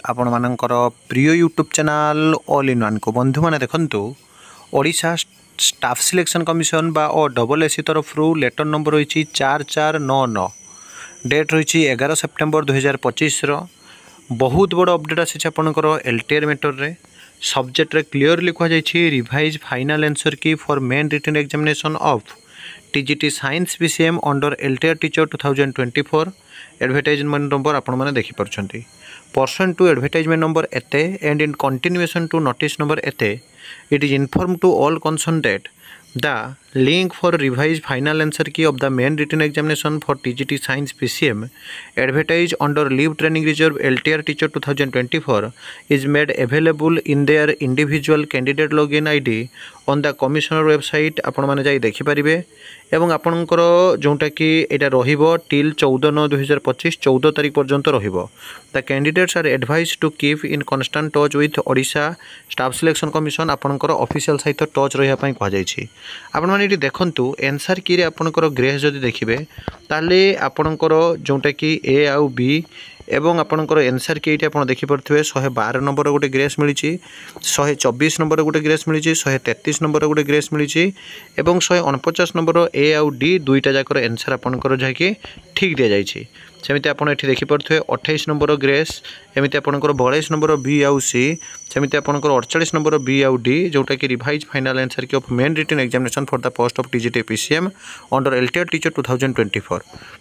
आपण मानकर प्रिय YouTube channel all in one को बंधु मैंने देखु ओडिशा स्टाफ सिलेक्शन कमिशन बा OSSC तरफ लेटर नंबर रही 4499 डेट रही 11 सेप्टेम्बर 2025 बहुत बड़ अपडेट आसी आपंकर LTR मैटर रे सब्जेक्ट रे क्लीयरली कहुई revise final answer key for main written examination of TGT science PCM under LTR teacher 2024 advertisement number आपण मैंने देखिपुंट पर्सन टू एडवर्टाइजमेंट नंबर एते and in continuation to notice number एते it is informed to all concerned that the link for revised final answer key of the main written examination for TGT Science PCM advertised under Leave Training Reserve LTR Teacher 2024 is made available in their individual candidate login ID on the commissioner website आपण माने जाई देखि परिबे एवं आपनकर जोंटा कि एटा रहिबो till 14/9/2025 14 तारिख पर्यंत रहिबो the candidates are advised to keep in constant touch with Odisha staff selection commission आपनकर ऑफिशियल सहित टच रहिया पई कहा जायछि आपण माने एटी देखंतु आंसर की रे आपनकर ग्रेस जदि देखिबे ताले आपनकर जोंटा कि ए आउ बी एवं आपनकर आंसर की आप देखिपे 112 नंबर गोटे ग्रेस मिली 124 नंबर गोटे ग्रेस मिली 133 नंबर गोटे ग्रेस मिली एवं 149 नंबर ए आउ डी दुईटा जाकर आंसर आपनकर जहाँकि ठीक दि जाइए सेमती आप देखिपे 28 नंबर ग्रेस एमती आपंकर 42 नंबर बी आउ सी सेमती आपंकर 48 नंबर बी आउ डी जोटा कि revised final answer key of main written examination for the post of TGT PCM under LTR teacher 2024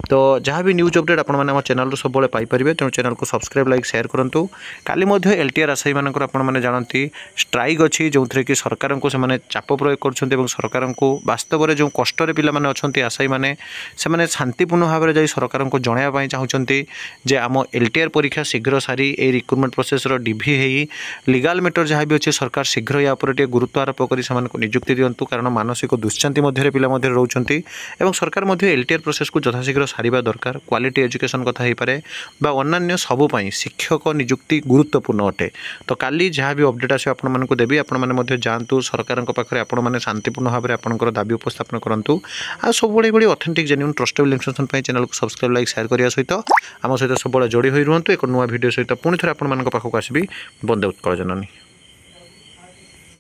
तो जहाँ भी न्यूज अपडेट आप चैनल सब पाइपर तेणु चैनल को सब्सक्राइब लाइक शेयर करूँ काली LTR आशायी मानक आपने जानती स्ट्राइक अच्छी जो थे कि सरकार को से चाप प्रयोग कर सरकार को वास्तव में जो कष्ट पे अच्छा आशायी मैंने से शांतिपूर्ण भाव में सरकार को जनवाई चाहते जे आम LTR परीक्षा शीघ्र सारी ए रिक्रुटमेंट प्रोसेस डिभि हो लीगल मैटर जहाँ भी अच्छे सरकार शीघ्र या गुरुत्व आरोप कर नियुक्ति दिंतु कारण मानसिक दुश्चांति मध्य पिला रोचंती एवं सरकार LTR प्रोसेस को यथाशीघ्र सारिबा दरकार क्वालिटी एजुकेशन कथा हो पारे बा अन्य सबुपाई शिक्षक नियुक्ति गुरुत्वपूर्ण अटे तो काली जहाँ भी अपडेट आस आपको देवी आपने जातु सरकार पाखे आपने शांतिपूर्ण भाव में आपंकर दाबी उपस्थापन करूँ आ सब ये authentic genuine trustable information channel को सब्सक्राइब लाइक शेयर करने सहित आम सहित सब जोड़ी हो रुहतु एक नुआ वीडियो सहित पुणी थे आपको आसबि बंदे उत्कल जननी।